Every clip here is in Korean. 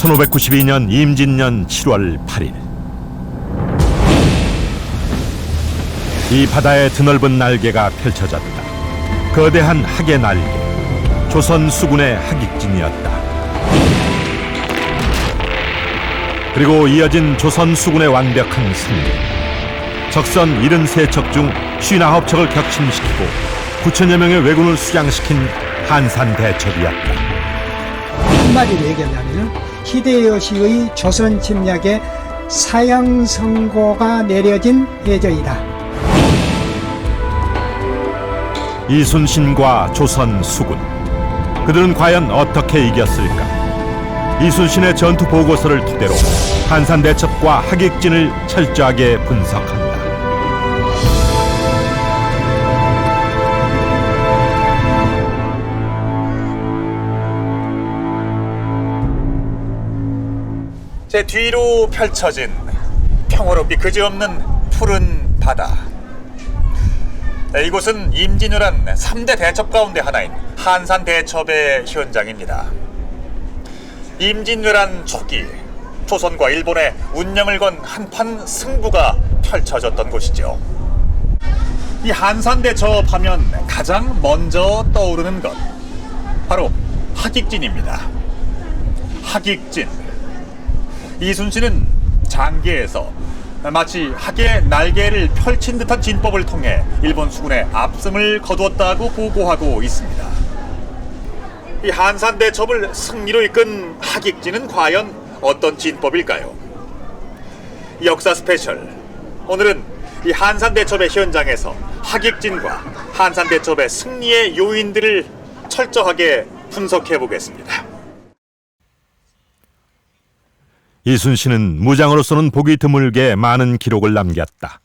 1592년 임진년 7월 8일 이 바다의 드넓은 날개가 펼쳐졌다. 거대한 학의 날개, 조선 수군의 학익진이었다. 그리고 이어진 조선 수군의 완벽한 승리. 적선 73척 중 59척을 격침시키고 9천여 명의 왜군을 수장시킨 한산 대첩이었다. 한마디로 얘기하자면 히데요시의 조선 침략에 사형 선고가 내려진 해저이다. 이순신과 조선 수군, 그들은 과연 어떻게 이겼을까? 이순신의 전투 보고서를 토대로 한산 대첩과 학익진을 철저하게 분석한다. 제 뒤로 펼쳐진 평화롭기 그지없는 푸른 바다. 이곳은 임진왜란 3대 대첩 가운데 하나인 한산 대첩의 현장입니다. 임진왜란 초기 조선과 일본의 운명을 건 한판 승부가 펼쳐졌던 곳이죠. 이 한산 대첩 하면 가장 먼저 떠오르는 것, 바로 학익진입니다. 학익진. 이순신은 장계에서 마치 학의 날개를 펼친 듯한 진법을 통해 일본 수군의 압승을 거두었다고 보고하고 있습니다. 이 한산 대첩을 승리로 이끈 학익진은 과연 어떤 진법일까요? 역사 스페셜. 오늘은 이 한산 대첩의 현장에서 학익진과 한산 대첩의 승리의 요인들을 철저하게 분석해 보겠습니다. 이순신은 무장으로서는 보기 드물게 많은 기록을 남겼다.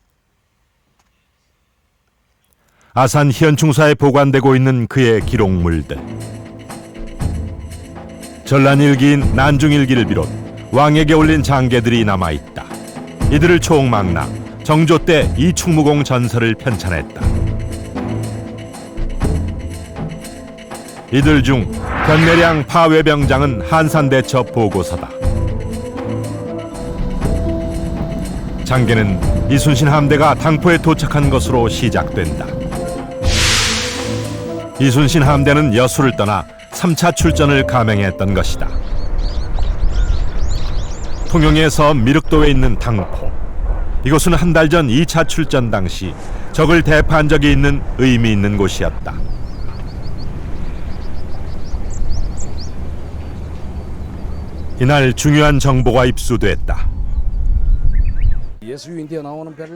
아산 현충사에 보관되고 있는 그의 기록물들. 전란일기인 난중일기를 비롯 왕에게 올린 장계들이 남아있다. 이들을 총망라, 정조 때 이충무공 전설을 편찬했다. 이들 중 견내량 파외병장은 한산대첩 보고서다. 장계는 이순신 함대가 당포에 도착한 것으로 시작된다. 이순신 함대는 여수를 떠나 3차 출전을 감행했던 것이다. 통영의 섬 미륵도에 있는 당포. 이곳은 한 달 전 2차 출전 당시 적을 대파한 적이 있는 의미 있는 곳이었다. 이날 중요한 정보가 입수됐다.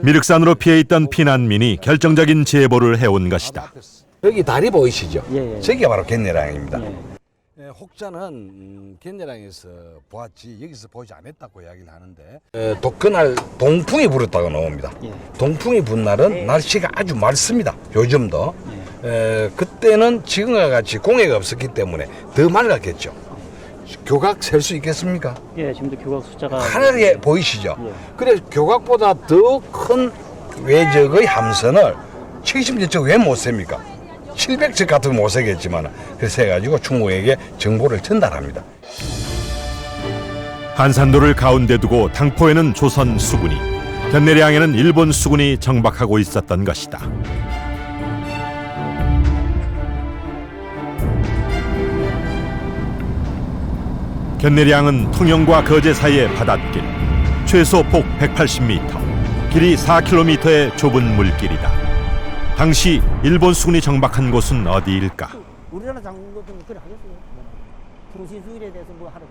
미륵산으로 피해 있던 피난민이 결정적인 제보를 해온 것이다. 여기 다리 보이시죠? 예. 저기가 바로 견내량입니다. 예. 혹자는 견내량에서 보았지 여기서 보지 않았다고 이야기를 하는데 그날 동풍이 불었다고 나옵니다. 예. 동풍이 분 날은 날씨가 아주 맑습니다. 요즘도. 그때는 지금과 같이 공해가 없었기 때문에 더 맑았겠죠. 교각 셀 수 있겠습니까? 예, 지금도 교각 숫자가 하늘에 보이시죠? 예. 그래서 교각보다 더 큰 외적의 함선을 70척 왜 못 셉니까? 700척 같으면 못 세겠지만 그래서 해가지고 중국에게 정보를 전달합니다. 한산도를 가운데 두고 당포에는 조선 수군이, 견내량에는 일본 수군이 정박하고 있었던 것이다. 견내량은 통영과 거제 사이의 바닷길, 최소 폭 180m, 길이 4km의 좁은 물길이다. 당시 일본 수군이 정박한 곳은 어디일까? 우리나라 장군도 그래 하겠어요. 통신수일에 대해서 뭐 하러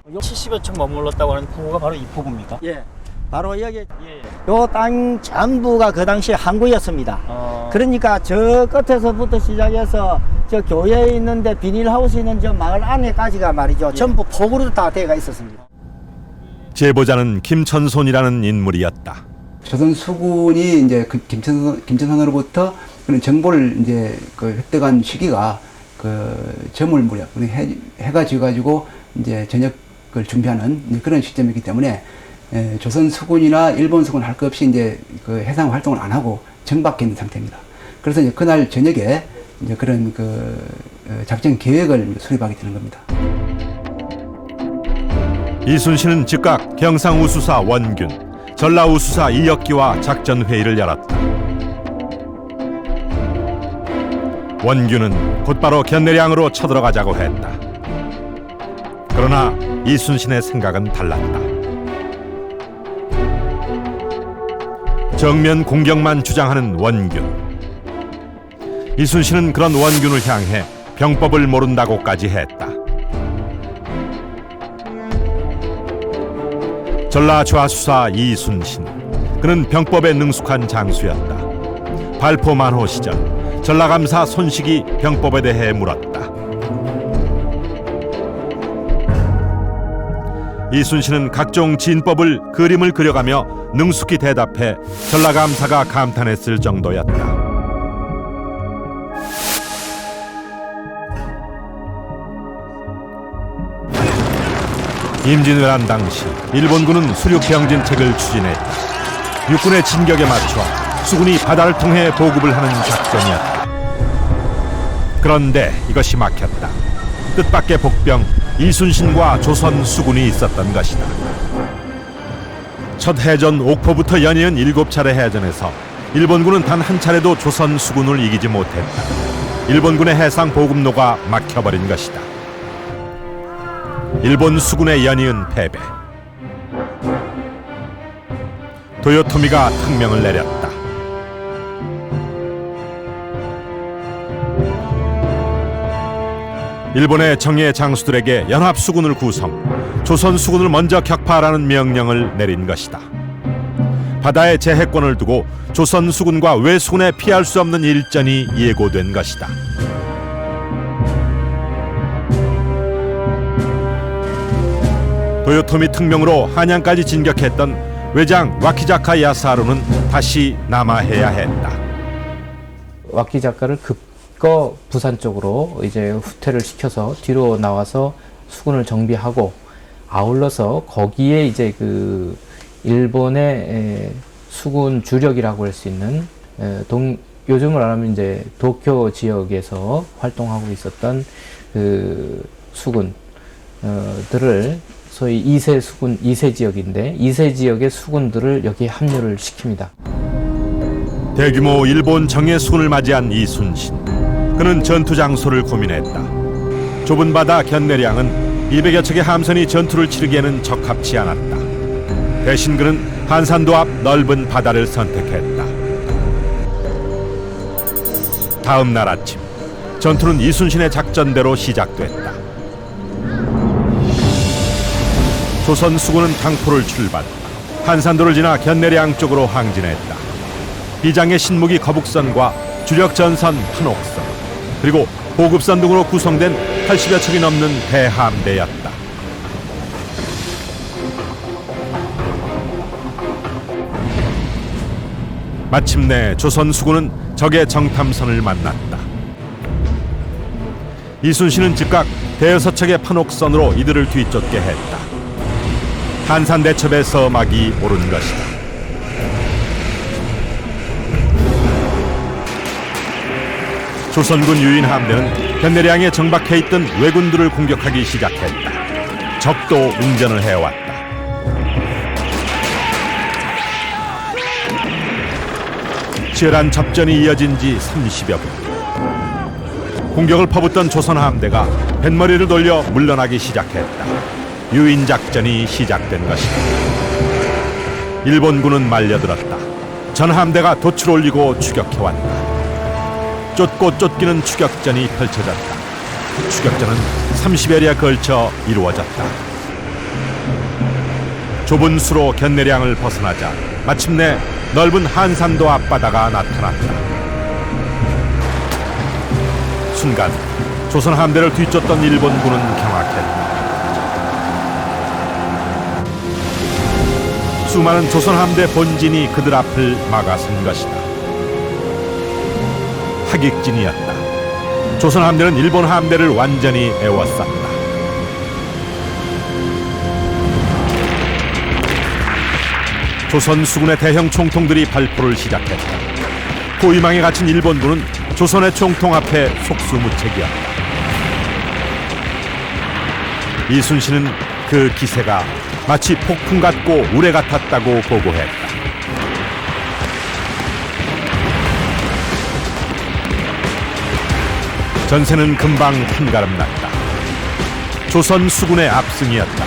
그럼 70여 척 머물렀다고 하는 포구가 바로 이 포구입니까? 예. 바로 여기 요 땅 전부가 그 당시에 항구였습니다. 그러니까 저 끝에서부터 시작해서 저 교회에 있는데 비닐하우스 있는 저 마을 안에까지가 말이죠. 전부 포구로 다 되어 있었습니다. 제보자는 김천손이라는 인물이었다. 조선 수군이 이제 그 김천선으로부터 그런 정보를 이제 그 획득한 시기가 그 저물 무렵, 해가 지어가지고 이제 저녁을 준비하는 이제 그런 시점이기 때문에 조선 수군이나 일본 수군 할 것 없이 이제 그 해상 활동을 안 하고 정박해 있는 상태입니다. 그래서 이제 그날 저녁에 이제 그런 그 작전 계획을 수립하게 되는 겁니다. 이순신은 즉각 경상우수사 원균, 전라우수사 이혁기와 작전회의를 열었다. 원균은 곧바로 견내량으로 쳐들어가자고 했다. 그러나 이순신의 생각은 달랐다. 정면 공격만 주장하는 원균. 이순신은 그런 원균을 향해 병법을 모른다고까지 했다. 전라 좌수사 이순신. 그는 병법에 능숙한 장수였다. 발포만호 시절 전라감사 손식이 병법에 대해 물었다. 이순신은 각종 진법을 그림을 그려가며 능숙히 대답해 전라감사가 감탄했을 정도였다. 임진왜란 당시 일본군은 수륙병진책을 추진했다. 육군의 진격에 맞춰 수군이 바다를 통해 보급을 하는 작전이었다. 그런데 이것이 막혔다. 뜻밖의 복병 이순신과 조선 수군이 있었던 것이다. 첫 해전 옥포부터 연이은 7차례 해전에서 일본군은 단 한 차례도 조선 수군을 이기지 못했다. 일본군의 해상 보급로가 막혀버린 것이다. 일본 수군의 연이은 패배. 도요토미가 특명을 내렸다. 일본의 정예 장수들에게 연합수군을 구성, 조선수군을 먼저 격파하라는 명령을 내린 것이다. 바다의 제해권을 두고 조선수군과 외수군에 피할 수 없는 일전이 예고된 것이다. 도요토미 특명으로 한양까지 진격했던 외장 와키자카 야스하루는 다시 남하해야 했다. 와키자카를 급거 부산 쪽으로 이제 후퇴를 시켜서 뒤로 나와서 수군을 정비하고, 아울러서 거기에 이제 그 일본의 수군 주력이라고 할 수 있는 요즘을 말하면 이제 도쿄 지역에서 활동하고 있었던 그 수군들을 소위 2세 수군, 2세 지역인데 2세 지역의 수군들을 여기에 합류를 시킵니다. 대규모 일본 정예 수군을 맞이한 이순신. 그는 전투 장소를 고민했다. 좁은 바다 견내량은 200여 척의 함선이 전투를 치르기에는 적합치 않았다. 대신 그는 한산도 앞 넓은 바다를 선택했다. 다음 날 아침, 전투는 이순신의 작전대로 시작됐다. 조선 수군은 당포를 출발, 한산도를 지나 견내량 쪽으로 항진했다. 비장의 신무기 거북선과 주력 전선 판옥선, 그리고 보급선 등으로 구성된 80여 척이 넘는 대함대였다. 마침내 조선 수군은 적의 정탐선을 만났다. 이순신은 즉각 대여섯 척의 판옥선으로 이들을 뒤쫓게 했다. 한산대첩의 서막이 오른 것이다. 조선군 유인 함대는 견내량에 정박해 있던 왜군들을 공격하기 시작했다. 적도 응전을 해왔다. 치열한 접전이 이어진 지 30여 분. 공격을 퍼붓던 조선 함대가 뱃머리를 돌려 물러나기 시작했다. 유인 작전이 시작된 것이다. 일본군은 말려들었다. 전 함대가 돛을 올리고 추격해왔다. 쫓고 쫓기는 추격전이 펼쳐졌다. 추격전은 30여리에 걸쳐 이루어졌다. 좁은 수로 견내량을 벗어나자 마침내 넓은 한산도 앞바다가 나타났다. 순간 조선 함대를 뒤쫓던 일본군은 경악했다. 수많은 조선 함대 본진이 그들 앞을 막아선 것이다. 하객진이었다. 조선 함대는 일본 함대를 완전히 에워쌌다. 조선 수군의 대형 총통들이 발포를 시작했다. 고위망에 갇힌 일본군은 조선의 총통 앞에 속수무책이었다. 이순신은 그 기세가 마치 폭풍 같고 우레 같았다고 보고했다. 전세는 금방 한가름 났다. 조선 수군의 압승이었다.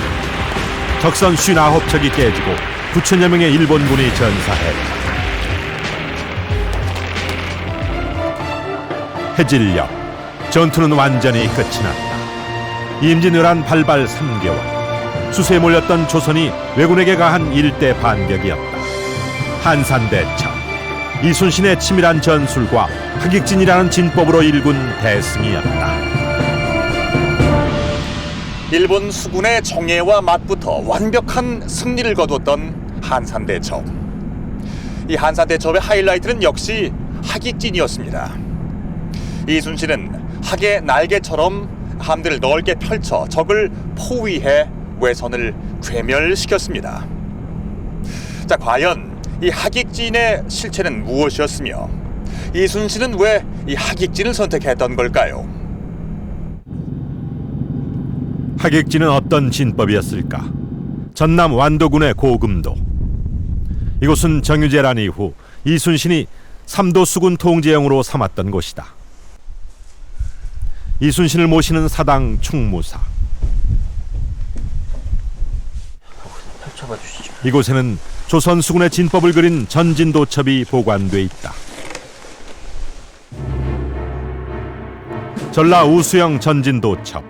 적선 59척이 깨지고 9천여 명의 일본군이 전사했다. 해질녘 전투는 완전히 끝이 났다. 임진왜란 발발 3개월, 수세에 몰렸던 조선이 왜군에게 가한 일대 반격이었다. 한산대첩, 이순신의 치밀한 전술과 하객진이라는 진법으로 일군 대승이었다. 일본 수군의 정예와 맞붙어 완벽한 승리를 거두었던 한산대첩. 이 한산대첩의 하이라이트는 역시 하객진이었습니다. 이순신은 학의 날개처럼 함대를 넓게 펼쳐 적을 포위해 외선을 괴멸시켰습니다. 자, 과연 이 하객진의 실체는 무엇이었으며 이순신은 왜 이 하객진을 선택했던 걸까요? 하객진은 어떤 진법이었을까? 전남 완도군의 고금도. 이곳은 정유재란 이후 이순신이 삼도 수군 통제영으로 삼았던 곳이다. 이순신을 모시는 사당 충무사. 펼쳐봐 주시죠. 이곳에는 조선 수군의 진법을 그린 전진도첩이 보관돼 있다. 전라 우수영 전진도첩.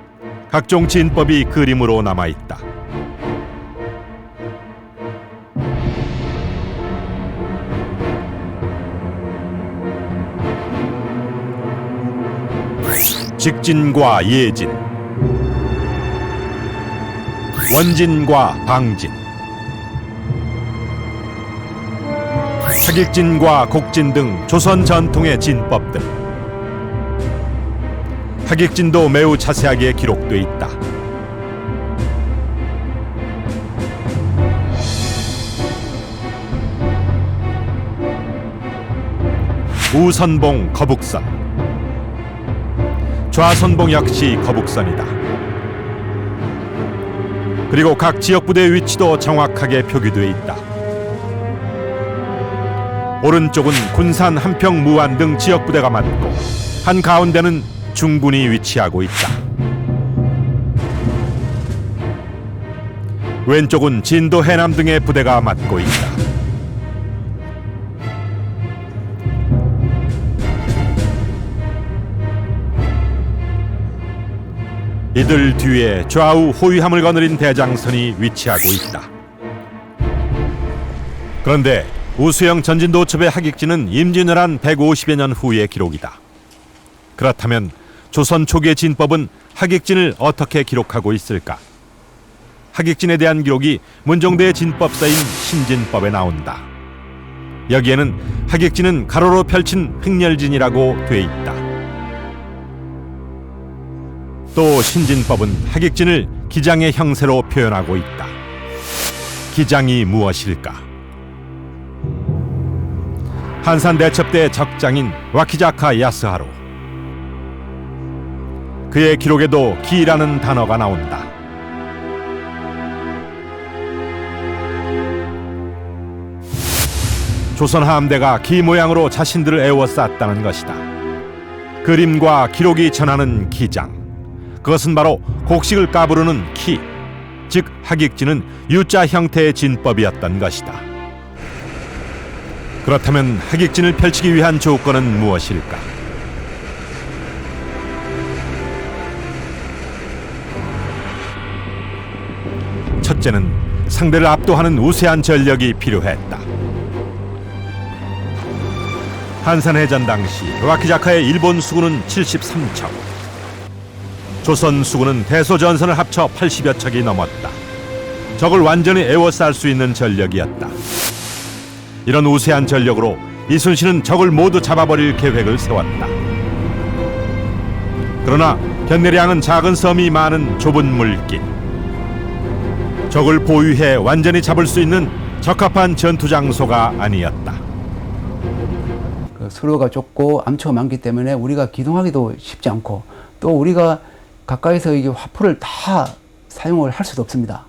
각종 진법이 그림으로 남아 있다. 직진과 예진, 원진과 방진, 하객진과 곡진 등 조선 전통의 진법들. 하객진도 매우 자세하게 기록돼 있다. 우선봉 거북선, 좌선봉 역시 거북선이다. 그리고 각 지역 부대의 위치도 정확하게 표기돼 있다. 오른쪽은 군산, 한평, 무안 등 지역 부대가 맞고 한 가운데는 중군이 위치하고 있다. 왼쪽은 진도, 해남 등의 부대가 맞고 있다. 이들 뒤에 좌우 호위함을 거느린 대장선이 위치하고 있다. 그런데 우수영 전진도첩의 하객진은 임진왜란 150여 년 후의 기록이다. 그렇다면 조선 초기의 진법은 하객진을 어떻게 기록하고 있을까? 하객진에 대한 기록이 문종대의 진법서인 신진법에 나온다. 여기에는 하객진은 가로로 펼친 횡렬진이라고 돼 있다. 또 신진법은 하객진을 기장의 형세로 표현하고 있다. 기장이 무엇일까? 한산대첩 때 적장인 와키자카 야스하루. 그의 기록에도 기라는 단어가 나온다. 조선 함대가 기 모양으로 자신들을 에워쌌다는 것이다. 그림과 기록이 전하는 기장, 그것은 바로 곡식을 까부르는 키, 즉 하객진은 U자 형태의 진법이었던 것이다. 그렇다면 하객진을 펼치기 위한 조건은 무엇일까? 첫째는 상대를 압도하는 우세한 전력이 필요했다. 한산해전 당시 와키자카의 일본 수군은 73척, 조선 수군은 대소전선을 합쳐 80여 척이 넘었다. 적을 완전히 에워쌀 수 있는 전력이었다. 이런 우세한 전력으로 이순신은 적을 모두 잡아버릴 계획을 세웠다. 그러나 견내량은 작은 섬이 많은 좁은 물길, 적을 보유해 완전히 잡을 수 있는 적합한 전투 장소가 아니었다. 수로가 좁고 암초가 많기 때문에 우리가 기동하기도 쉽지 않고, 또 우리가 가까이서 이게 화포를 다 사용을 할 수도 없습니다.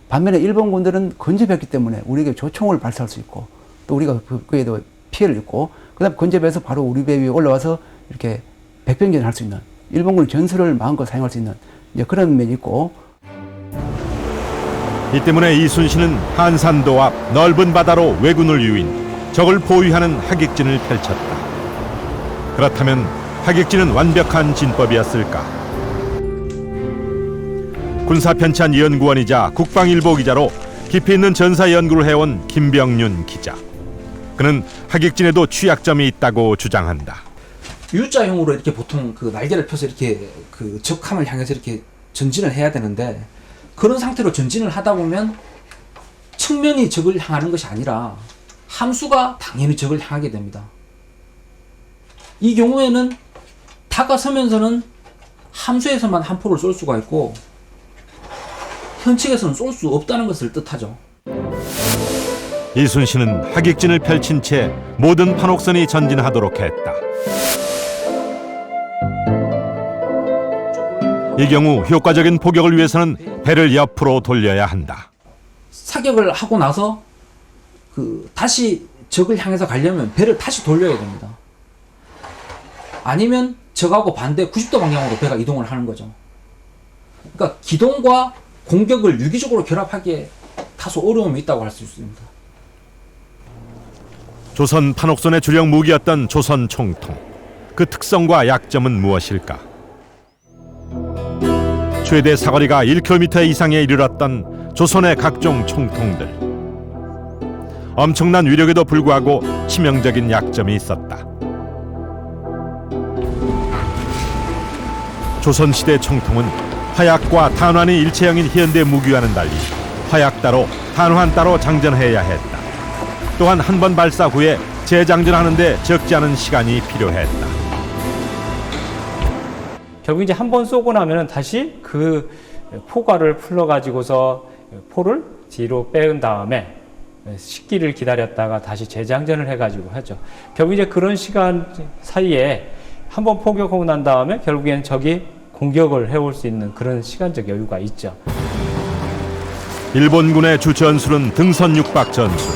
반면에 일본군들은 근접했기 때문에 우리에게 조총을 발사할 수 있고 또 우리가 그에도 피해를 입고 그다음 근접해서 바로 우리 배 위에 올라와서 이렇게 백병전을 할 수 있는 일본군 전술을 마음껏 사용할 수 있는 이제 그런 면이 있고 이 때문에 이순신은 한산도 앞 넓은 바다로 왜군을 유인 적을 포위하는 하객진을 펼쳤다. 그렇다면 하객진은 완벽한 진법이었을까? 군사편찬 연구원이자 국방일보 기자로 깊이 있는 전사 연구를 해온 김병윤 기자. 그는 하객진에도 취약점이 있다고 주장한다. U자형으로 이렇게 보통 그 날개를 펴서 이렇게 그 적함을 향해서 이렇게 전진을 해야 되는데 그런 상태로 전진을 하다 보면 측면이 적을 향하는 것이 아니라 함수가 당연히 적을 향하게 됩니다. 이 경우에는 다가서면서는 함수에서만 한 포를 쏠 수가 있고 현측에서는 쏠 수 없다는 것을 뜻하죠. 이순신은 하객진을 펼친 채 모든 판옥선이 전진하도록 했다. 이 경우 효과적인 포격을 위해서는 배를 옆으로 돌려야 한다. 사격을 하고 나서 다시 적을 향해서 가려면 배를 다시 돌려야 됩니다. 아니면 적하고 반대 90도 방향으로 배가 이동을 하는 거죠. 그러니까 기동과 공격을 유기적으로 결합하기에 다소 어려움이 있다고 할 수 있습니다. 조선 판옥선의 주력 무기였던 조선 총통. 그 특성과 약점은 무엇일까? 최대 사거리가 1km 이상에 이르렀던 조선의 각종 총통들. 엄청난 위력에도 불구하고 치명적인 약점이 있었다. 조선시대 총통은 화약과 탄환이 일체형인 현대 무기와는 달리 화약 따로 탄환 따로 장전해야 했다. 또한 한 번 발사 후에 재장전하는 데 적지 않은 시간이 필요했다. 결국 이제 한 번 쏘고 나면은 다시 그 포괄을 풀어가지고서 포를 뒤로 빼은 다음에 식기를 기다렸다가 다시 재장전을 해가지고 하죠. 결국 이제 그런 시간 사이에 한 번 포격하고 난 다음에 결국엔 적이 공격을 해올 수 있는 그런 시간적 여유가 있죠. 일본군의 주 전술은 등선 육박 전술,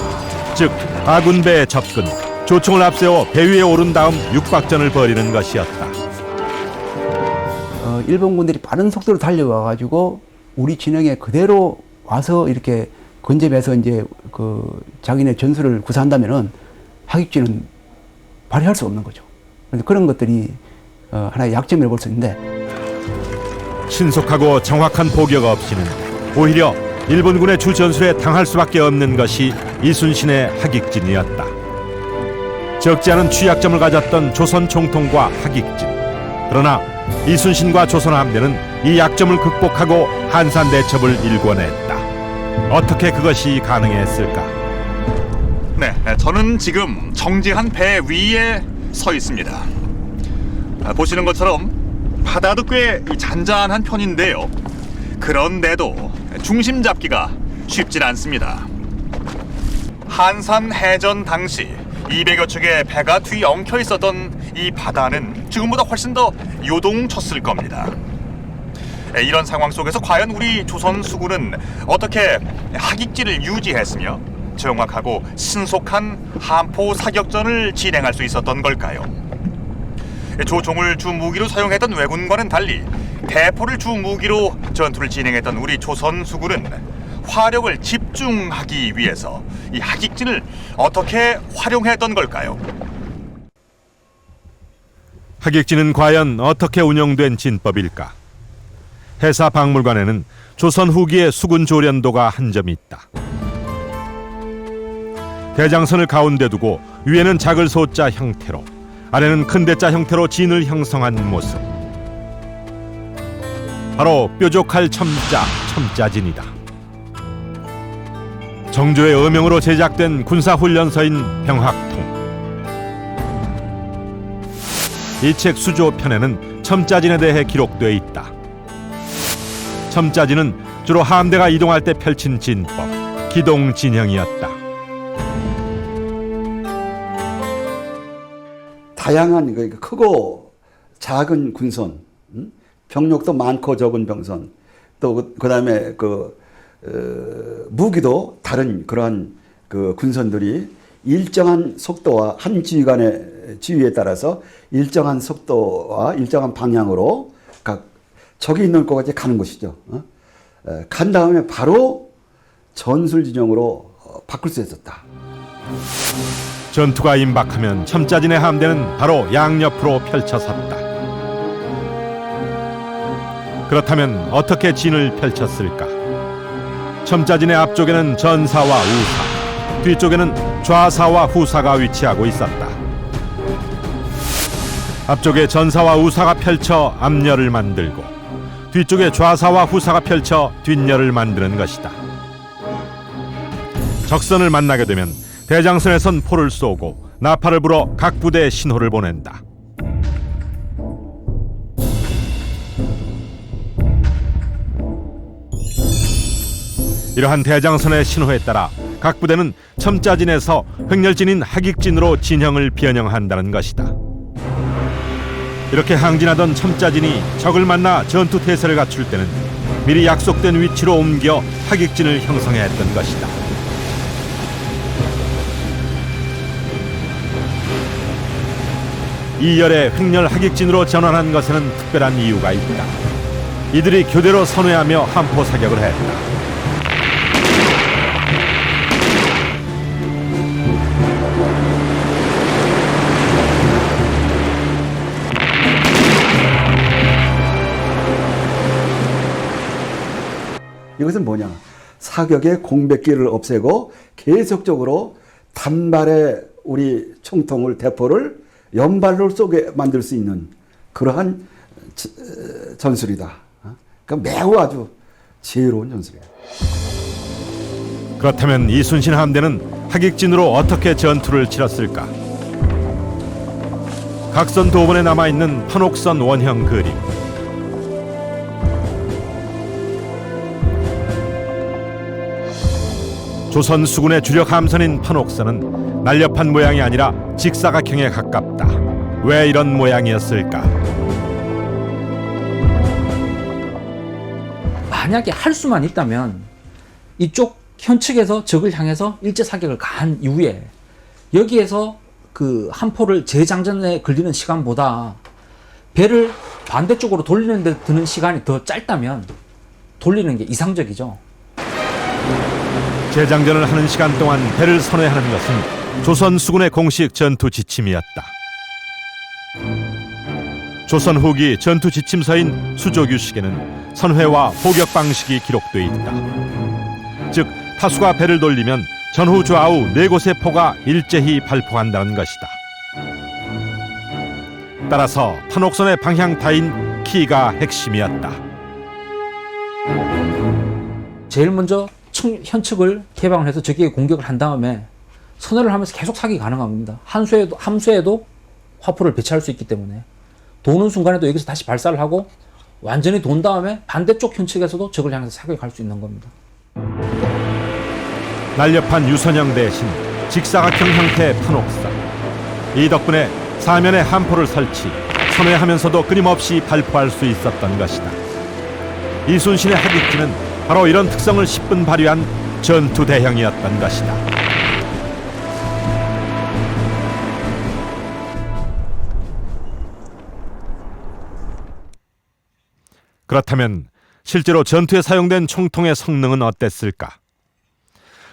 즉 아군배의 접근, 조총을 앞세워 배 위에 오른 다음 육박전을 벌이는 것이었다. 일본군들이 빠른 속도로 달려와 가지고 우리 진영에 그대로 와서 이렇게 근접해서 이제 그 자기네 전술을 구사한다면은 하객진은 발휘할 수 없는 거죠. 그래서 그런 것들이 하나의 약점이라고 볼 수 있는데 신속하고 정확한 포격 없이는 오히려 일본군의 주 전술에 당할 수밖에 없는 것이 이순신의 하객진이었다. 적지 않은 취약점을 가졌던 조선 총통과 하객진. 그러나 이순신과 조선 함대는 이 약점을 극복하고 한산 대첩을 일궈냈다. 어떻게 그것이 가능했을까? 네, 저는 지금 정지한 배 위에 서 있습니다. 보시는 것처럼 바다도 꽤 잔잔한 편인데요. 그런데도 중심 잡기가 쉽진 않습니다. 한산 해전 당시 200여 척의 배가 뒤엉켜 있었던 이 바다는 지금보다 훨씬 더 요동쳤을 겁니다. 이런 상황 속에서 과연 우리 조선 수군은 어떻게 하객진을 유지했으며 정확하고 신속한 함포 사격전을 진행할 수 있었던 걸까요? 조총을 주 무기로 사용했던 왜군과는 달리 대포를 주 무기로 전투를 진행했던 우리 조선 수군은 화력을 집중하기 위해서 이 하객진을 어떻게 활용했던 걸까요? 하객진은 과연 어떻게 운영된 진법일까? 해사박물관에는 조선 후기의 수군 조련도가 한 점이 있다. 대장선을 가운데 두고 위에는 작을 소자 형태로 아래는 큰 대자 형태로 진을 형성한 모습. 바로 뾰족할 첨자, 첨자진이다. 정조의 어명으로 제작된 군사훈련서인 병학통. 이 책 수조편에는 첨자진에 대해 기록되어 있다. 첨자진은 주로 함대가 이동할 때 펼친 진법, 기동진형이었다. 다양한 크고 작은 군선, 병력도 많고 적은 병선, 또 그다음에 무기도 다른 그러한 그 군선들이 일정한 속도와 한 지휘관의 지휘에 따라서 일정한 속도와 일정한 방향으로 각 적이 있는 곳까지 가는 것이죠. 간 다음에 바로 전술 진영으로 바꿀 수 있었다. 전투가 임박하면 첨자진의 함대는 바로 양옆으로 펼쳐섰다. 그렇다면 어떻게 진을 펼쳤을까? 첨자진의 앞쪽에는 전사와 우사, 뒤쪽에는 좌사와 후사가 위치하고 있었다. 앞쪽에 전사와 우사가 펼쳐 앞열을 만들고 뒤쪽에 좌사와 후사가 펼쳐 뒷열을 만드는 것이다. 적선을 만나게 되면 대장선에선 포를 쏘고 나팔을 불어 각 부대에 신호를 보낸다. 이러한 대장선의 신호에 따라 각 부대는 첨자진에서 횡렬진인 하객진으로 진영을 변형한다는 것이다. 이렇게 항진하던 첨자진이 적을 만나 전투 태세를 갖출 때는 미리 약속된 위치로 옮겨 하객진을 형성해야 했던 것이다. 이열의 횡렬 하객진으로 전환한 것에는 특별한 이유가 있다. 이들이 교대로 선회하며 함포 사격을 했다. 이것은 뭐냐? 사격의 공백기를 없애고 계속적으로 단발의 우리 총통을 대포를 연발로 쏘게 만들 수 있는 그러한 전술이다. 그러니까 매우 아주 지혜로운 전술이에요. 그렇다면 이순신 함대는 하객진으로 어떻게 전투를 치렀을까? 각선 도번에 남아있는 판옥선 원형 그림. 조선 수군의 주력 함선인 판옥선은 날렵한 모양이 아니라 직사각형에 가깝다. 왜 이런 모양이었을까? 만약에 할 수만 있다면 이쪽 현측에서 적을 향해서 일제 사격을 가한 이후에 여기에서 그 함포를 재장전에 걸리는 시간보다 배를 반대쪽으로 돌리는 데 드는 시간이 더 짧다면 돌리는 게 이상적이죠. 재장전을 하는 시간 동안 배를 선회하는 것은 조선 수군의 공식 전투 지침이었다. 조선 후기 전투 지침서인 수조규식에는 선회와 포격 방식이 기록되어 있다. 즉 타수가 배를 돌리면 전후 좌우 네 곳의 포가 일제히 발포한다는 것이다. 따라서 판옥선의 방향타인 키가 핵심이었다. 제일 먼저 현측을 개방을 해서 적에게 공격을 한 다음에 선회를 하면서 계속 사격이 가능합니다. 함수에도 화포를 배치할 수 있기 때문에 도는 순간에도 여기서 다시 발사를 하고 완전히 돈 다음에 반대쪽 현측에서도 적을 향해서 사격이 갈 수 있는 겁니다. 날렵한 유선형 대신 직사각형 형태의 판옥선. 이 덕분에 사면에 함포를 설치, 선회하면서도 끊임없이 발포할 수 있었던 것이다. 이순신의 하객진은 바로 이런 특성을 10분 발휘한 전투 대형이었던 것이다. 그렇다면 실제로 전투에 사용된 총통의 성능은 어땠을까?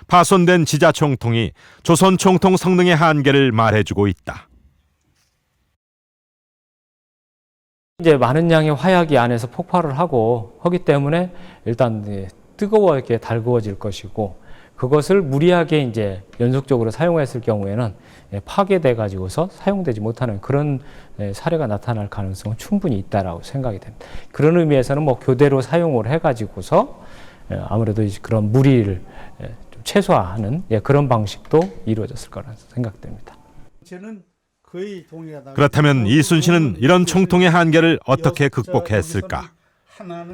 파손된 지자 총통이 조선 총통 성능의 한계를 말해주고 있다. 이제 많은 양의 화약이 안에서 폭발을 하기 때문에 일단 뜨거워게 달구어질 것이고, 그것을 무리하게 이제 연속적으로 사용했을 경우에는 파괴돼 가지고서 사용되지 못하는 그런 사례가 나타날 가능성은 충분히 있다라고 생각이 됩니다. 그런 의미에서는 뭐 교대로 사용을 해 가지고서 아무래도 그런 무리를 좀 최소화하는 그런 방식도 이루어졌을 거라 생각됩니다. 그렇다면 이순신은 이런 총통의 한계를 어떻게 극복했을까?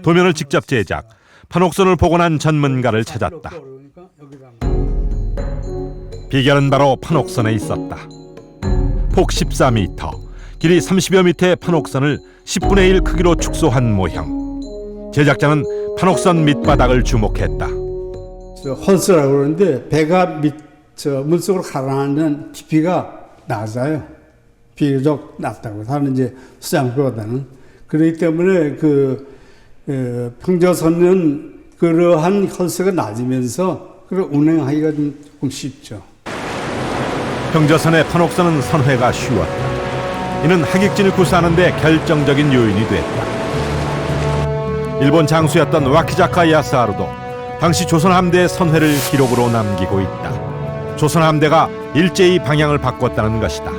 도면을 직접 제작, 판옥선을 복원한 전문가를 찾았다. 비결은 바로 판옥선에 있었다. 폭 14m, 길이 30여 미터의 판옥선을 10분의 1 크기로 축소한 모형. 제작자는 판옥선 밑바닥을 주목했다. 헐스라고 그러는데 배가 물속으로 가라앉는 깊이가 낮아요. 비교적 낮다고 하는 이제 수장보다는. 그렇기 때문에 평저선은 그러한 헐스가 낮으면서 운행하기가 조금 쉽죠. 평저선의 판옥선은 선회가 쉬웠다. 이는 하객진을 구사하는 데 결정적인 요인이 됐다. 일본 장수였던 와키자카 야스하루도 당시 조선 함대의 선회를 기록으로 남기고 있다. 조선 함대가 일제히 방향을 바꿨다는 것이다.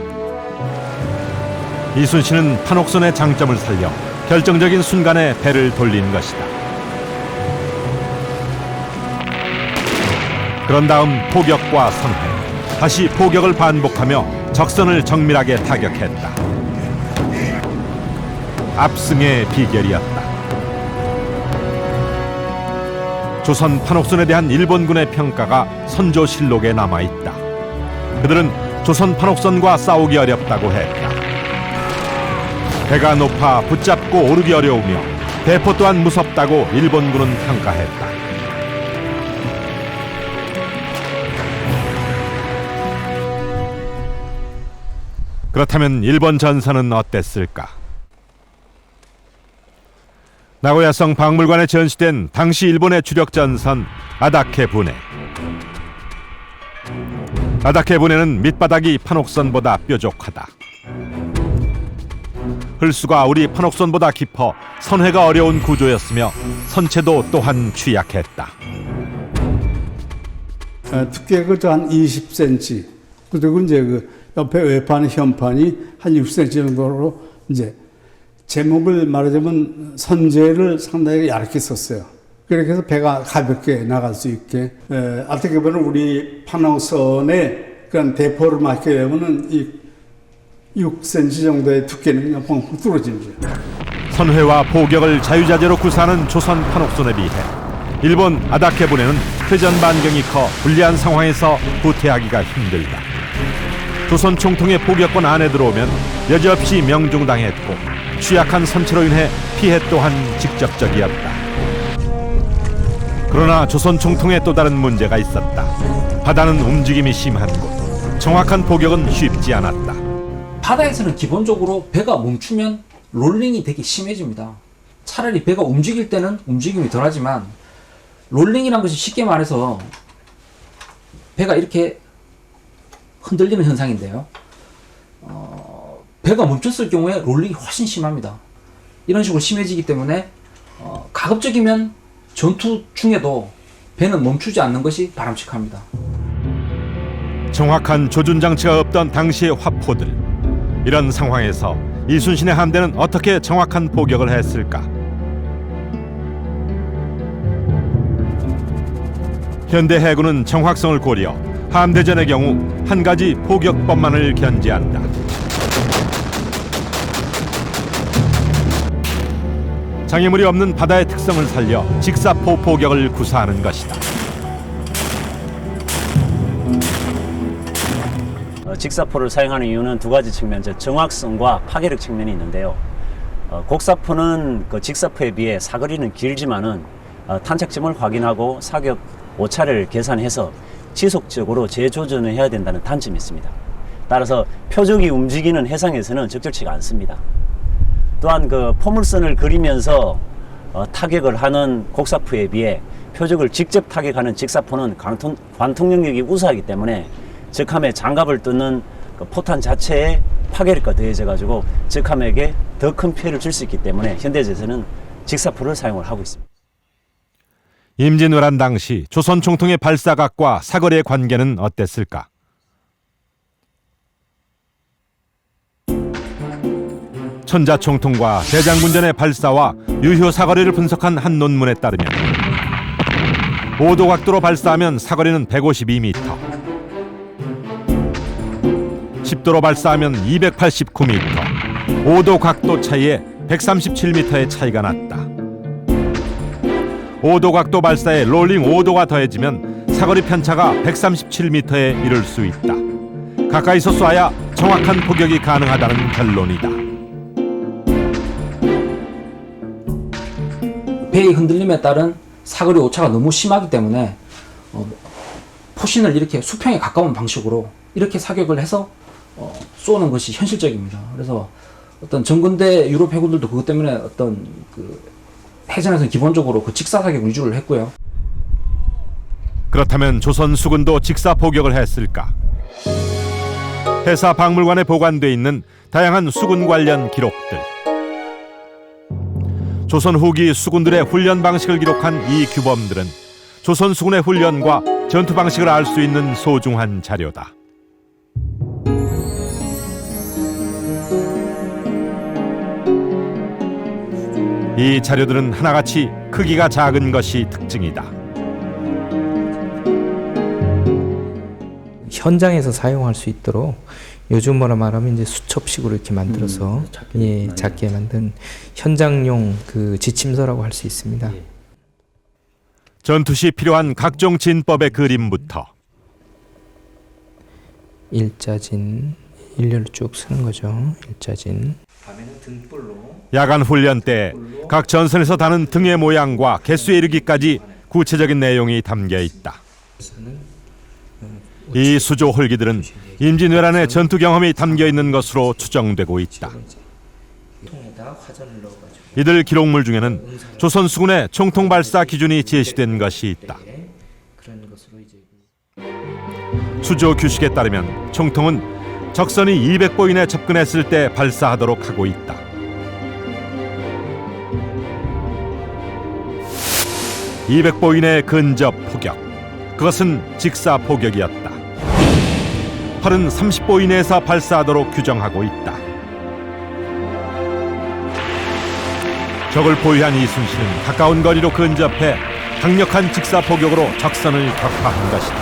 이순신은 판옥선의 장점을 살려 결정적인 순간에 배를 돌린 것이다. 그런 다음 포격과 선회, 다시 포격을 반복하며 적선을 정밀하게 타격했다. 압승의 비결이었다. 조선 판옥선에 대한 일본군의 평가가 선조실록에 남아있다. 그들은 조선 판옥선과 싸우기 어렵다고 했다. 배가 높아 붙잡고 오르기 어려우며 대포 또한 무섭다고 일본군은 평가했다. 그렇다면 일본 전선은 어땠을까? 나고야성 박물관에 전시된 당시 일본의 주력 전선 아다케 부네. 아다케 부네는 밑바닥이 판옥선보다 뾰족하다. 흘수가 우리 판옥선보다 깊어 선회가 어려운 구조였으며 선체도 또한 취약했다. 두께가 한 20cm. 그리고 이제 옆에 외판, 현판이 한 6cm 정도로 이제 제목을 말하자면 선재를 상당히 얇게 썼어요. 그렇게 해서 배가 가볍게 나갈 수 있게. 어떻게 보면 우리 판옥선에 그런 대포를 맞게 되면은 이 6cm 정도의 두께는 펑펑 뚫어집니다. 선회와 포격을 자유자재로 구사하는 조선 판옥선에 비해 일본 아다케 부네는 회전 반경이 커 불리한 상황에서 후퇴하기가 힘들다. 조선 총통의 포격권 안에 들어오면 여지없이 명중당했고 취약한 선체로 인해 피해 또한 직접적이었다. 그러나 조선 총통에 또 다른 문제가 있었다. 바다는 움직임이 심한 곳, 정확한 포격은 쉽지 않았다. 바다에서는 기본적으로 배가 멈추면 롤링이 되게 심해집니다. 차라리 배가 움직일 때는 움직임이 덜하지만 롤링이란 것이 쉽게 말해서 배가 이렇게 흔들리는 현상인데요. 배가 멈췄을 경우에 롤링이 훨씬 심합니다. 이런 식으로 심해지기 때문에 가급적이면 전투 중에도 배는 멈추지 않는 것이 바람직합니다. 정확한 조준 장치가 없던 당시의 화포들. 이런 상황에서 이순신의 함대는 어떻게 정확한 포격을 했을까? 현대 해군은 정확성을 고려 함대전의 경우 한 가지 포격법만을 견지한다. 장애물이 없는 바다의 특성을 살려 직사포 포격을 구사하는 것이다. 직사포를 사용하는 이유는 두 가지 측면, 정확성과 파괴력 측면이 있는데요. 곡사포는 그 직사포에 비해 사거리는 길지만은 탄착점을 확인하고 사격 오차를 계산해서 지속적으로 재조준을 해야 된다는 단점이 있습니다. 따라서 표적이 움직이는 해상에서는 적절치가 않습니다. 또한 그 포물선을 그리면서 타격을 하는 곡사포에 비해 표적을 직접 타격하는 직사포는 관통 영역이 우수하기 때문에 적함의 장갑을 뚫는 그 포탄 자체에 파괴력과 더해져 가지고 적함에게 더 큰 피해를 줄 수 있기 때문에 현대제에서는 직사포를 사용을 하고 있습니다. 임진왜란 당시 조선 총통의 발사각과 사거리의 관계는 어땠을까? 천자 총통과 대장군전의 발사와 유효 사거리를 분석한 한 논문에 따르면 5도 각도로 발사하면 사거리는 152m, 10도로 발사하면 289m, 5도 각도 차이에 137m의 차이가 났다. 5도 각도 발사에 롤링 5도가 더해지면 사거리 편차가 137m에 이를 수 있다. 가까이서 쏴야 정확한 포격이 가능하다는 결론이다. 배의 흔들림에 따른 사거리 오차가 너무 심하기 때문에 포신을 이렇게 수평에 가까운 방식으로 이렇게 사격을 해서 쏘는 것이 현실적입니다. 그래서 어떤 전근대 유럽 해군들도 그것 때문에 어떤 그 해전에서는 기본적으로 그 직사 사격 위주를 했고요. 그렇다면 조선 수군도 직사 포격을 했을까? 해사 박물관에 보관돼 있는 다양한 수군 관련 기록들. 조선 후기 수군들의 훈련 방식을 기록한 이 규범들은 조선 수군의 훈련과 전투 방식을 알 수 있는 소중한 자료다. 이 자료들은 하나같이 크기가 작은 것이 특징이다. 현장에서 사용할 수 있도록 요즘 뭐라 말하면 이제 수첩식으로 이렇게 만들어서 작게 만든 현장용 그 지침서라고 할 수 있습니다. 전투 시 필요한 각종 진법의 그림부터 일자진 일렬로 쭉 쓰는 거죠. 일자진. 야간 훈련 때 각 전선에서 다는 등의 모양과 개수에 이르기까지 구체적인 내용이 담겨 있다. 이 수조 홀기들은 임진왜란의 전투 경험이 담겨 있는 것으로 추정되고 있다. 이들 기록물 중에는 조선 수군의 총통 발사 기준이 제시된 것이 있다. 수조 규식에 따르면 총통은 적선이 200보 이내 접근했을 때 발사하도록 하고 있다. (200보) 이내 근접 포격, 그것은 직사 포격이었다. 활은 30보 이내에서 발사하도록 규정하고 있다. 적을 보유한 이순신은 가까운 거리로 근접해 강력한 직사 포격으로 적선을 격파한 것이다.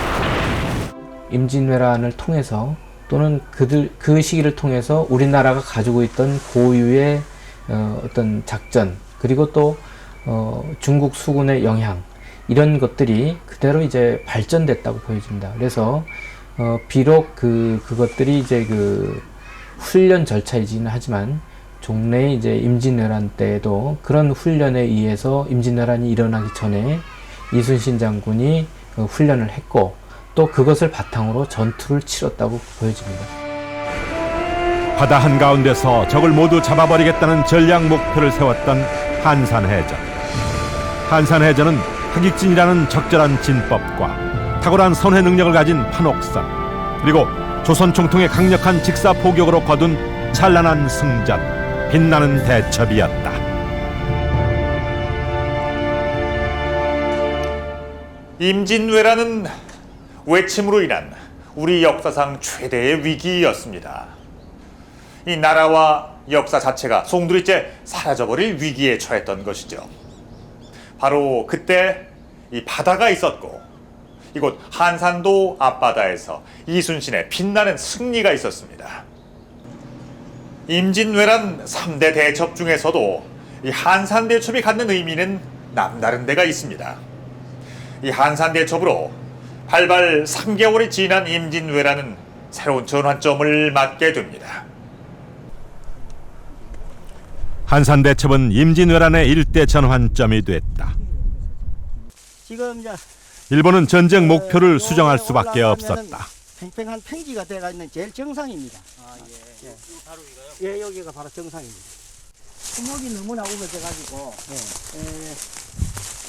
임진왜란을 통해서 또는 그 시기를 통해서 우리나라가 가지고 있던 고유의 어떤 작전, 그리고 또 중국 수군의 영향, 이런 것들이 그대로 이제 발전됐다고 보여집니다. 그래서 비록 그것들이 이제 그 훈련 절차이기는 하지만 종래 이제 임진왜란 때에도 그런 훈련에 의해서 임진왜란이 일어나기 전에 이순신 장군이 훈련을 했고 또 그것을 바탕으로 전투를 치렀다고 보여집니다. 바다 한가운데서 적을 모두 잡아버리겠다는 전략 목표를 세웠던 한산해전. 한산해전은 하객진이라는 적절한 진법과 탁월한 선회 능력을 가진 판옥선, 그리고 조선 총통의 강력한 직사 포격으로 거둔 찬란한 승전, 빛나는 대첩이었다. 임진왜란은 외침으로 인한 우리 역사상 최대의 위기였습니다. 이 나라와 역사 자체가 송두리째 사라져버릴 위기에 처했던 것이죠. 바로 그때 이 바다가 있었고 이곳 한산도 앞바다에서 이순신의 빛나는 승리가 있었습니다. 임진왜란 3대 대첩 중에서도 이 한산대첩이 갖는 의미는 남다른 데가 있습니다. 이 한산대첩으로 발발 3개월이 지난 임진왜란은 새로운 전환점을 맞게 됩니다. 한산대첩은 임진왜란의 일대 전환점이 됐다. 지금 이제 일본은 전쟁 목표를 수정할 수밖에 없었다. 팽팽한 평지가 되어 있는 제일 정상입니다. 예. 바로 이거요? 예, 여기가 바로 정상입니다. 수목이 너무나 우거져가지고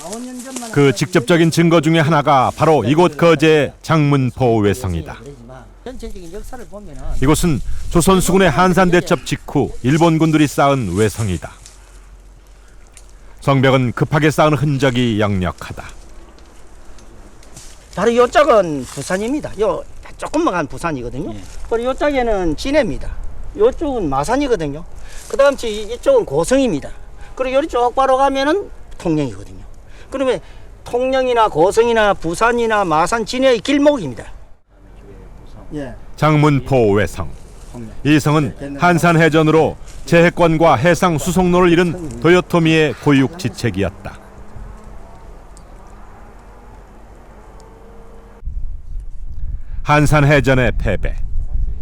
4~5년 전만 그 직접적인 증거 중에 하나가 바로 이곳 거제의 장문포 외성이다. 전체적인 역사를 보면은 이곳은 조선 수군의 한산대첩 직후 일본 군들이 쌓은 외성이다. 성벽은 급하게 쌓은 흔적이 역력하다. 바로 이쪽은 부산입니다. 요 조금만 간 부산이거든요. 그리고 이쪽에는 진해입니다. 이쪽은 마산이거든요. 그 다음 이쪽은 고성입니다. 그리고 이쪽 바로 가면은 통영이거든요. 그러면 통영이나 고성이나 부산이나 마산, 진해의 길목입니다. 장문포 외성. 이 성은 한산해전으로 제해권과 해상 수송로를 잃은 도요토미의 고육지책이었다. 한산해전의 패배.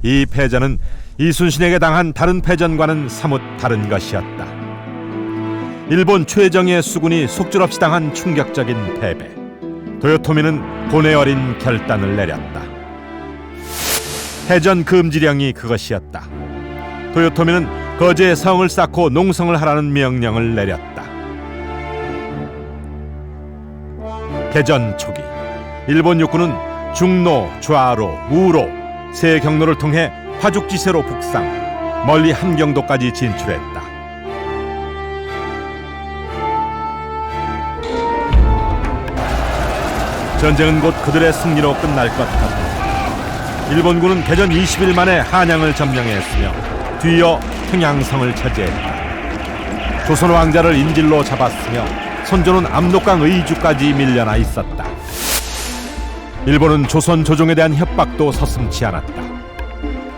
이 패전은 이순신에게 당한 다른 패전과는 사뭇 다른 것이었다. 일본 최정예 수군이 속절없이 당한 충격적인 패배. 도요토미는 고뇌 어린 결단을 내렸다. 해전 금지령이 그것이었다. 도요토미는 거제에 성을 쌓고 농성을 하라는 명령을 내렸다. 개전 초기 일본 육군은 중로, 좌로, 우로 세 경로를 통해 화죽지세로 북상, 멀리 함경도까지 진출했다. 전쟁은 곧 그들의 승리로 끝날 것 같다. 일본군은 개전 20일 만에 한양을 점령했으며 뒤이어 평양성을 차지했다. 조선 왕자를 인질로 잡았으며 선조는 압록강 의주까지 밀려나 있었다. 일본은 조선 조정에 대한 협박도 서슴지 않았다.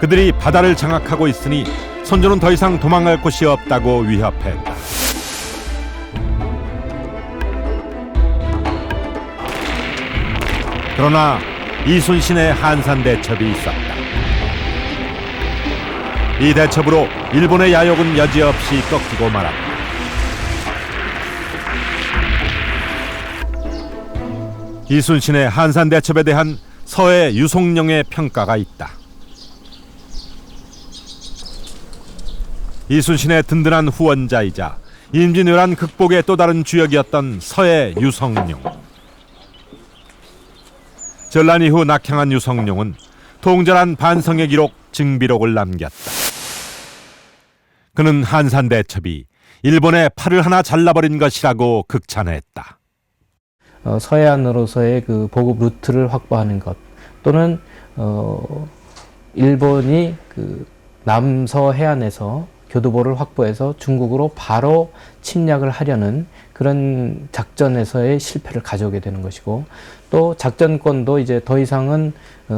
그들이 바다를 장악하고 있으니 선조는 더 이상 도망갈 곳이 없다고 위협했다. 그러나 이순신의 한산 대첩이 있었다. 이 대첩으로 일본의 야욕은 여지없이 꺾이고 말았다. 이순신의 한산 대첩에 대한 서해 유송룡의 평가가 있다. 이순신의 든든한 후원자이자 임진왜란 극복의 또 다른 주역이었던 서해 유성룡. 전란 이후 낙향한 유성룡은 통절한 반성의 기록 증비록을 남겼다. 그는 한산 대첩이 일본의 팔을 하나 잘라버린 것이라고 극찬했다. 서해안으로서의 그 보급 루트를 확보하는 것, 또는 일본이 그 남서 해안에서 교두보를 확보해서 중국으로 바로 침략을 하려는 그런 작전에서의 실패를 가져오게 되는 것이고, 또 작전권도 이제 더 이상은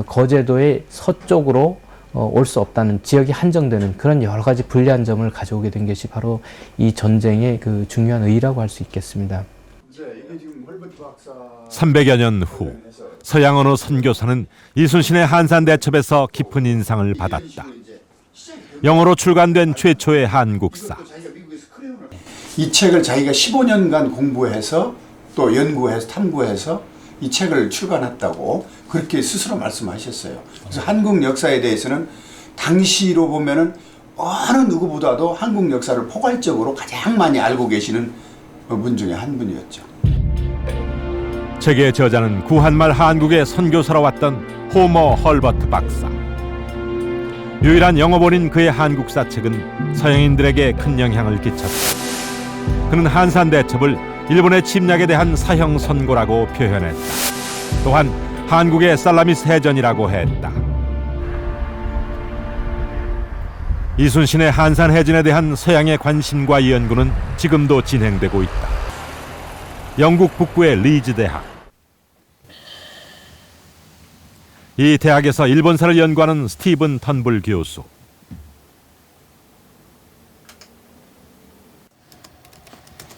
거제도의 서쪽으로 올 수 없다는, 지역이 한정되는 그런 여러 가지 불리한 점을 가져오게 된 것이 바로 이 전쟁의 그 중요한 의의라고 할 수 있겠습니다. 300여 년 후 서양 어느 선교사는 이순신의 한산 대첩에서 깊은 인상을 받았다. 영어로 출간된 최초의 한국사. 이 책을 자기가 15년간 공부해서 또 연구해서 탐구해서 이 책을 출간했다고 그렇게 스스로 말씀하셨어요. 그래서 한국 역사에 대해서는 당시로 보면은 어느 누구보다도 한국 역사를 포괄적으로 가장 많이 알고 계시는 분 중에 한 분이었죠. 책의 저자는 구한말 한국의 선교사로 왔던 호머 헐버트 박사. 유일한 영어본인 그의 한국사 책은 서양인들에게 큰 영향을 끼쳤다. 그는 한산 대첩을 일본의 침략에 대한 사형 선고라고 표현했다. 또한 한국의 살라미스 해전이라고 했다. 이순신의 한산 해전에 대한 서양의 관심과 연구는 지금도 진행되고 있다. 영국 북부의 리즈 대학. 이 대학에서 일본사를 연구하는 스티븐 턴불 교수.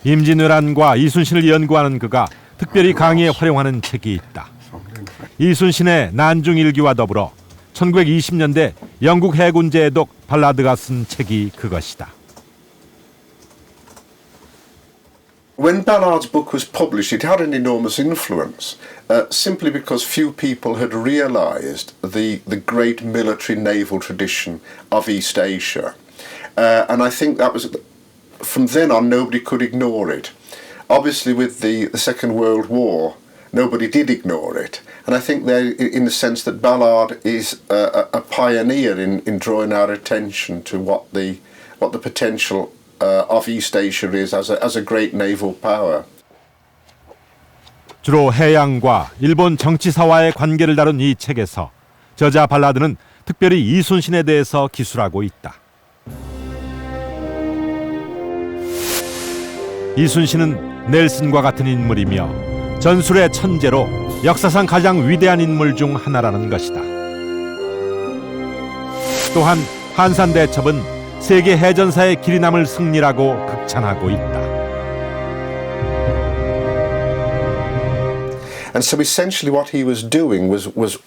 임진왜란과 이순신을 연구하는 그가 특별히 강의에 활용하는 책이 있다. 이순신의 난중일기와 더불어 1920년대 영국 해군 제독 발라드가 쓴 책이 그것이다. When Ballard's book was published, it had an enormous influence, simply because few people had realized the great military naval tradition of East Asia. And I think that was, from then on, nobody could ignore it. Obviously, with the Second World War, nobody did ignore it. And I think that, in the sense that Ballard is a pioneer in drawing our attention to what the potential of East Asia is as a great naval power. 주로 해양과 일본 정치사와의 관계를 다룬 이 책에서 저자 발라드는 특별히 이순신에 대해서 기술하고 있다. 이순신은 넬슨과 같은 인물이며 전술의 천재로 역사상 가장 위대한 인물 중 하나라는 것이다. 또한 한산 대첩은 세계 해전사의 길이 남을 승리라고 극찬하고 있다. And so essentially what he was doing was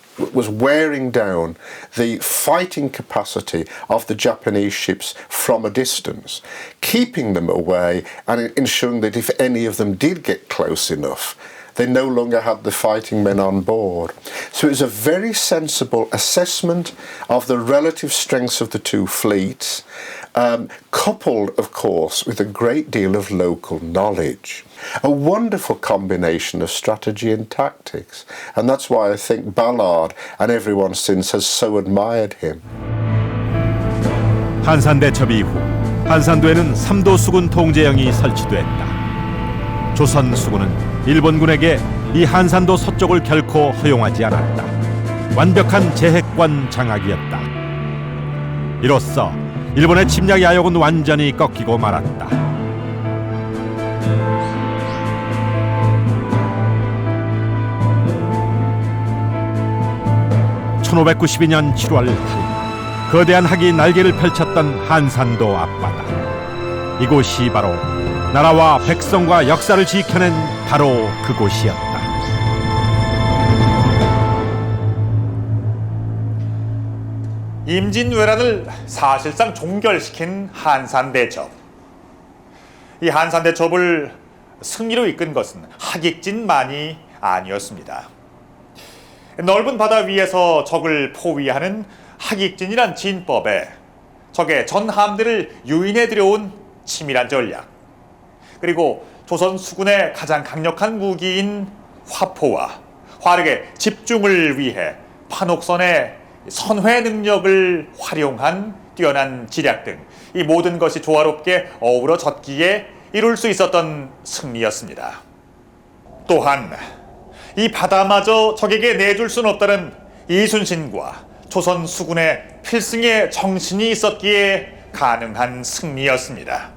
wearing down the fighting capacity of the Japanese ships from a distance, keeping them away and ensuring that if any of them did get close enough, they no longer had the fighting men on board. So it was a very sensible assessment of the relative strengths of the two fleets, coupled, of course, with a great deal of local knowledge. A wonderful combination of strategy and tactics. And that's why I think Ballard and everyone since has so admired him. 한산 대첩 이후 한산도에는 3도 수군 통제영이 설치됐다. 조선 수군은 일본군에게 이 한산도 서쪽을 결코 허용하지 않았다. 완벽한 제해권 장악이었다. 이로써 일본의 침략 야욕은 완전히 꺾이고 말았다. 1592년 7월 8일 거대한 학이 날개를 펼쳤던 한산도 앞바다. 이곳이 바로 나라와 백성과 역사를 지켜낸 바로 그곳이었다. 임진왜란을 사실상 종결시킨 한산대첩. 이 한산대첩을 승리로 이끈 것은 하객진만이 아니었습니다. 넓은 바다 위에서 적을 포위하는 하객진이란 진법에 적의 전함들을 유인해 들여온 치밀한 전략, 그리고 조선 수군의 가장 강력한 무기인 화포와 화력의 집중을 위해 판옥선의 선회 능력을 활용한 뛰어난 지략 등 이 모든 것이 조화롭게 어우러졌기에 이룰 수 있었던 승리였습니다. 또한 이 바다마저 적에게 내줄 수는 없다는 이순신과 조선 수군의 필승의 정신이 있었기에 가능한 승리였습니다.